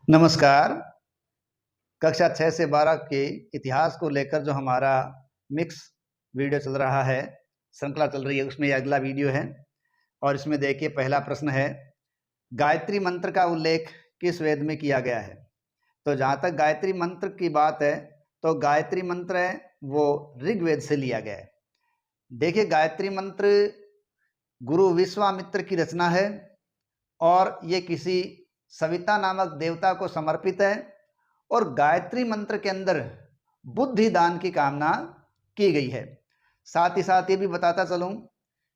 नमस्कार। कक्षा 6 से 12 के इतिहास को लेकर जो हमारा मिक्स वीडियो चल रहा है, श्रृंखला चल रही है, उसमें ये अगला वीडियो है। और इसमें देखिए पहला प्रश्न है, गायत्री मंत्र का उल्लेख किस वेद में किया गया है? तो जहाँ तक गायत्री मंत्र की बात है, तो गायत्री मंत्र है वो ऋग्वेद से लिया गया है। देखिए गायत्री मंत्र गुरु विश्वामित्र की रचना है और ये किसी सविता नामक देवता को समर्पित है। और गायत्री मंत्र के अंदर बुद्धि दान की कामना की गई है। साथ ही साथ ये भी बताता चलूं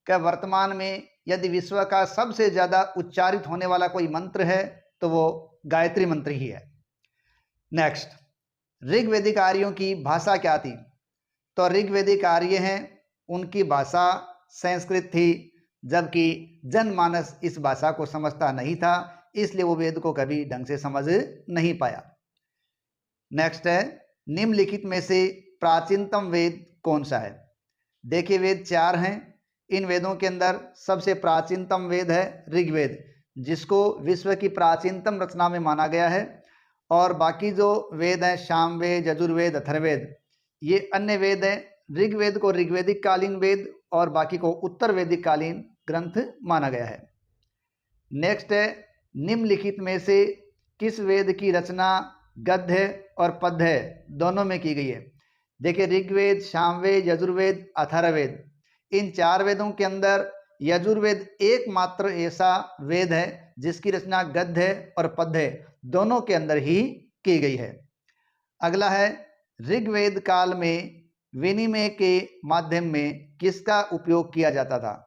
कि वर्तमान में यदि विश्व का सबसे ज़्यादा उच्चारित होने वाला कोई मंत्र है तो वो गायत्री मंत्र ही है। नेक्स्ट, ऋग्वेदिक आर्यों की भाषा क्या थी? तो ऋग्वेदिक आर्य हैं, उनकी भाषा संस्कृत थी, जबकि जनमानस इस भाषा को समझता नहीं था, इसलिए वो वेद को कभी ढंग से समझ नहीं पाया। नेक्स्ट है, निम्नलिखित में से प्राचीनतम वेद कौन सा है? देखिए वेद 4 हैं। इन वेदों के अंदर सबसे प्राचीनतम वेद है ऋग्वेद, जिसको विश्व की प्राचीनतम रचना में माना गया है। और बाकी जो वेद हैं, सामवेद, यजुर्वेद, अथर्ववेद, ये अन्य वेद हैं। ऋग्वेद को ऋग्वेदिक कालीन वेद और बाकी को उत्तर वैदिक कालीन ग्रंथ माना गया है। नेक्स्ट है, निम्नलिखित में से किस वेद की रचना गद्य और पद्य दोनों में की गई है? देखिए ऋग्वेद, सामवेद, यजुर्वेद, अथर्ववेद, इन 4 वेदों के अंदर यजुर्वेद एकमात्र ऐसा वेद है जिसकी रचना गद्य और पद्य दोनों के अंदर ही की गई है। अगला है, ऋग्वेद काल में विनिमय के माध्यम में किसका उपयोग किया जाता था?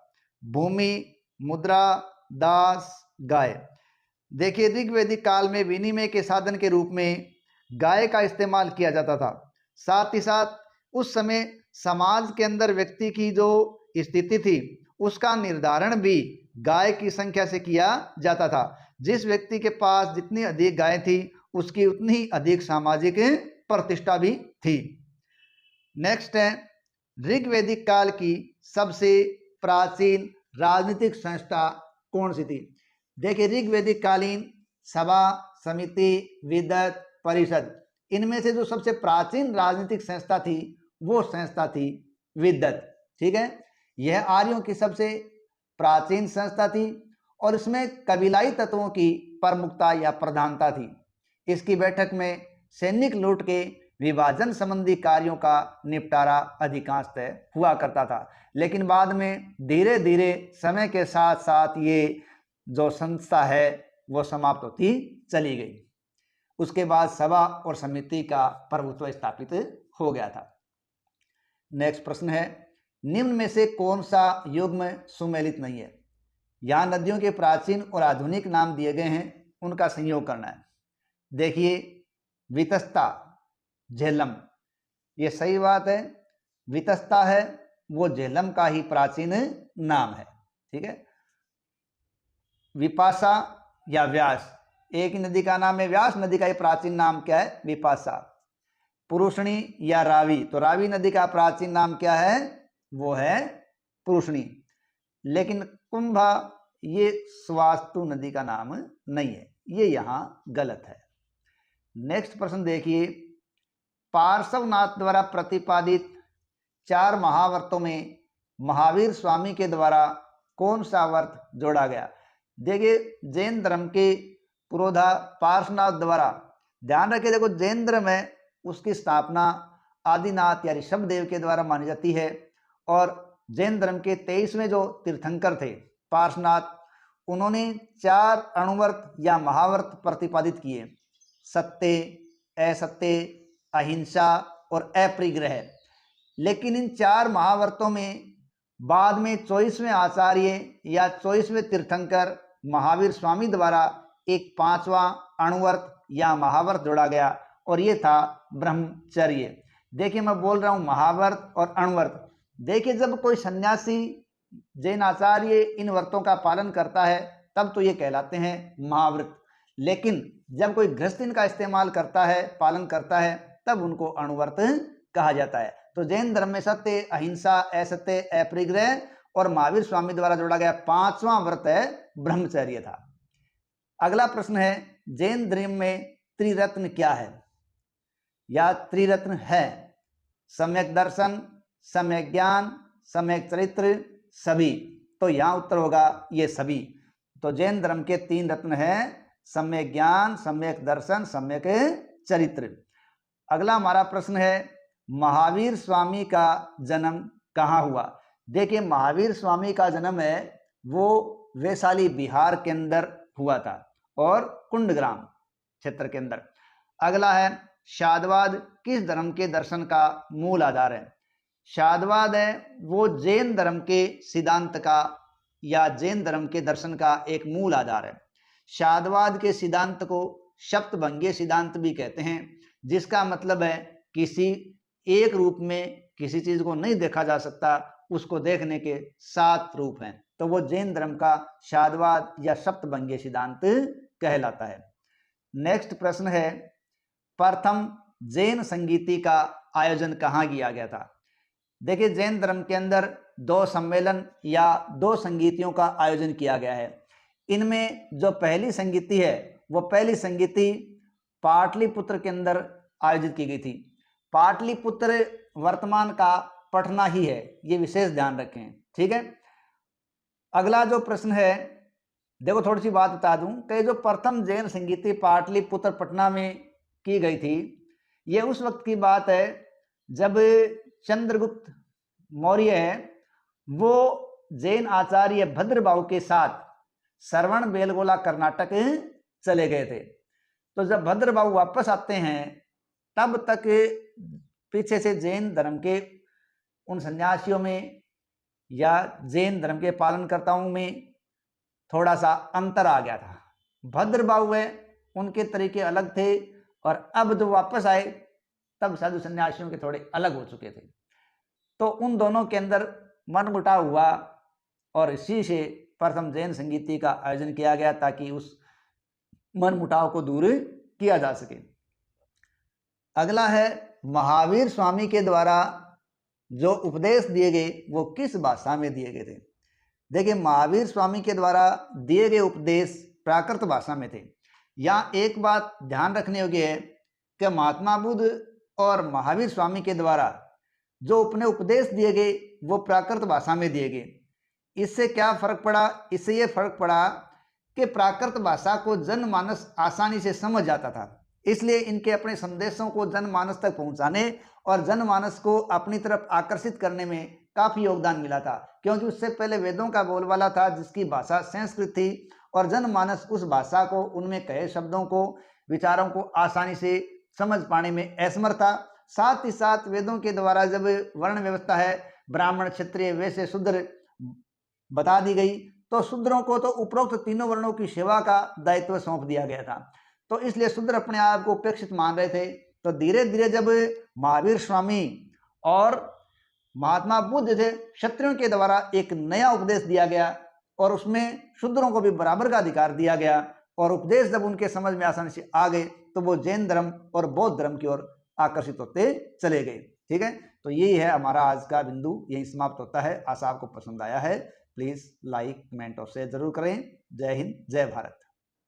भूमि, मुद्रा, दास, गाय। देखिए ऋग्वेदिक काल में विनिमय के साधन के रूप में गाय का इस्तेमाल किया जाता था। साथ ही साथ उस समय समाज के अंदर व्यक्ति की जो स्थिति थी उसका निर्धारण भी गाय की संख्या से किया जाता था। जिस व्यक्ति के पास जितनी अधिक गाय थी उसकी उतनी ही अधिक सामाजिक प्रतिष्ठा भी थी। नेक्स्ट है, ऋग्वेदिक काल की सबसे प्राचीन राजनीतिक संस्था कौन सी थी? देखिए ऋग्वेदिक कालीन सभा, समिति, विदत, परिषद, इनमें से जो सबसे प्राचीन राजनीतिक संस्था थी वो संस्था थी विदत। ठीक है, यह आर्यों की सबसे प्राचीन संस्था थी और इसमें कबीलाई तत्वों की प्रमुखता या प्रधानता थी। इसकी बैठक में सैनिक लूट के विभाजन संबंधी कार्यों का निपटारा अधिकांशतः हुआ करता था, लेकिन बाद में धीरे धीरे समय के साथ साथ ये जो संस्था है वो समाप्त होती चली गई। उसके बाद सभा और समिति का प्रभुत्व स्थापित हो गया था। नेक्स्ट प्रश्न है, निम्न में से कौन सा युग्म सुमेलित नहीं है? यहाँ नदियों के प्राचीन और आधुनिक नाम दिए गए हैं, उनका संयोग करना है। देखिए वितस्ता, झेलम, ये सही बात है। वितस्ता है वो झेलम का ही प्राचीन नाम है। ठीक है, विपाशा या व्यास, एक ही नदी का नाम है। व्यास नदी का ही प्राचीन नाम क्या है? विपाशा। पुरुषणी या रावी, तो रावी नदी का प्राचीन नाम क्या है? वो है पुरुषणी। लेकिन कुंभा ये स्वास्तु नदी का नाम नहीं है, ये यहाँ गलत है। नेक्स्ट प्रश्न देखिए, पार्श्वनाथ द्वारा प्रतिपादित 4 महाव्रतों में महावीर स्वामी के द्वारा कौन सा व्रत जोड़ा गया? देखिए जैन धर्म के पुरोधा पार्श्वनाथ द्वारा, ध्यान रखिए, देखो जैन धर्म है उसकी स्थापना आदिनाथ या ऋषभ देव के द्वारा मानी जाती है। और जैन धर्म के 23वें जो तीर्थंकर थे पार्श्वनाथ, उन्होंने 4 अणुव्रत या महाव्रत प्रतिपादित किए: सत्य, असत्य, अहिंसा और अपरिग्रह। लेकिन इन 4 महाव्रतों में बाद में 24वें आचार्य या 24वें तीर्थंकर महावीर स्वामी द्वारा एक 5वां अणुव्रत या महाव्रत जोड़ा गया और ये था ब्रह्मचर्य। देखिए मैं बोल रहा हूँ महाव्रत और अणुव्रत। देखिए जब कोई सन्यासी, जैन आचार्य इन व्रतों का पालन करता है तब तो ये कहलाते हैं महाव्रत, लेकिन जब कोई गृहस्थ इनका इस्तेमाल करता है, पालन करता है, तब उनको अणुव्रत कहा जाता है। तो जैन धर्म में सत्य, अहिंसा, असत्य, अपरिग्रह और महावीर स्वामी द्वारा जोड़ा गया 5वां व्रत है ब्रह्मचर्य था। अगला प्रश्न है, जैन धर्म में त्रिरत्न क्या है या त्रिरत्न है? सम्यक दर्शन, सम्यक ज्ञान, सम्यक चरित्र, सभी। तो यहाँ उत्तर होगा ये सभी। तो जैन धर्म के 3 रत्न हैं, सम्यक ज्ञान, सम्यक दर्शन, सम्यक चरित्र। अगला हमारा प्रश्न है, महावीर स्वामी का जन्म कहाँ हुआ? देखिए, महावीर स्वामी का जन्म है वो वैशाली बिहार के अंदर हुआ था और कुंडग्राम क्षेत्र के अंदर। अगला है, शादवाद किस धर्म के दर्शन का मूल आधार है? शादवाद है वो जैन धर्म के सिद्धांत का या जैन धर्म के दर्शन का एक मूल आधार है। शादवाद के सिद्धांत को सप्तभंगीय सिद्धांत भी कहते हैं, जिसका मतलब है किसी एक रूप में किसी चीज को नहीं देखा जा सकता, उसको देखने के 7 रूप हैं। तो वो जैन धर्म का शादवाद या सप्तभंगीय सिद्धांत कहलाता है। नेक्स्ट प्रश्न है, प्रथम जैन संगीति का आयोजन कहाँ किया गया था? देखिए, जैन धर्म के अंदर 2 सम्मेलन या 2 संगीतियों का आयोजन किया गया है। इनमें जो पहली संगीति है वो पहली संगीति पाटलिपुत्र के अंदर आयोजित की गई थी। पाटलिपुत्र वर्तमान का पटना ही है, ये विशेष ध्यान रखें, ठीक है। अगला जो प्रश्न है, देखो थोड़ी सी बात बता दूं कि जो प्रथम जैन संगीति पाटलिपुत्र पटना में की गई थी, ये उस वक्त की बात है जब चंद्रगुप्त मौर्य है वो जैन आचार्य भद्रबाहु के साथ श्रवण बेलगोला कर्नाटक चले गए थे। तो जब भद्रबाहु वापस आते हैं तब तक पीछे से जैन धर्म के उन सन्यासियों में या जैन धर्म के पालनकर्ताओं में थोड़ा सा अंतर आ गया था। भद्रबाहु है उनके तरीके अलग थे और अब जो वापस आए तब साधु सन्यासियों के थोड़े अलग हो चुके थे। तो उन दोनों के अंदर मनमुटाव हुआ और इसी से प्रथम जैन संगीति का आयोजन किया गया ताकि उस मनमुटाव को दूर किया जा सके। अगला है, महावीर स्वामी के द्वारा जो उपदेश दिए गए वो किस भाषा में दिए गए थे? देखिए, महावीर स्वामी के द्वारा दिए गए उपदेश प्राकृत भाषा में थे। यहाँ एक बात ध्यान रखने योग्य है कि महात्मा बुद्ध और महावीर स्वामी के द्वारा जो अपने उपदेश दिए गए वो प्राकृत भाषा में दिए गए। इससे क्या फर्क पड़ा? इससे ये फर्क पड़ा कि प्राकृत भाषा को जनमानस आसानी से समझ जाता था, इसलिए इनके अपने संदेशों को जनमानस तक पहुंचाने और जनमानस को अपनी तरफ आकर्षित करने में काफी योगदान मिला था। क्योंकि उससे पहले वेदों का बोलबाला था जिसकी भाषा संस्कृत थी और जनमानस उस भाषा को, उनमें कहे शब्दों को, विचारों को आसानी से समझ पाने में असमर्थ था। साथ ही साथ वेदों के द्वारा जब वर्ण व्यवस्था है ब्राह्मण, क्षत्रिय, वैश्य, शूद्र बता दी गई, तो शूद्रों को तो उपरोक्त तीनों वर्णों की सेवा का दायित्व सौंप दिया गया था। तो इसलिए शूद्र अपने आप को उपेक्षित मान रहे थे। तो धीरे धीरे जब महावीर स्वामी और महात्मा बुद्ध थे, क्षत्रियों के द्वारा एक नया उपदेश दिया गया और उसमें शूद्रों को भी बराबर का अधिकार दिया गया और उपदेश जब उनके समझ में आसानी से आ गए तो वो जैन धर्म और बौद्ध धर्म की ओर आकर्षित होते चले गए। ठीक है, तो यही है हमारा आज का बिंदु, यही समाप्त होता है। आशा आपको पसंद आया है। प्लीज़ लाइक, कमेंट और शेयर जरूर करें। जय हिंद, जय भारत।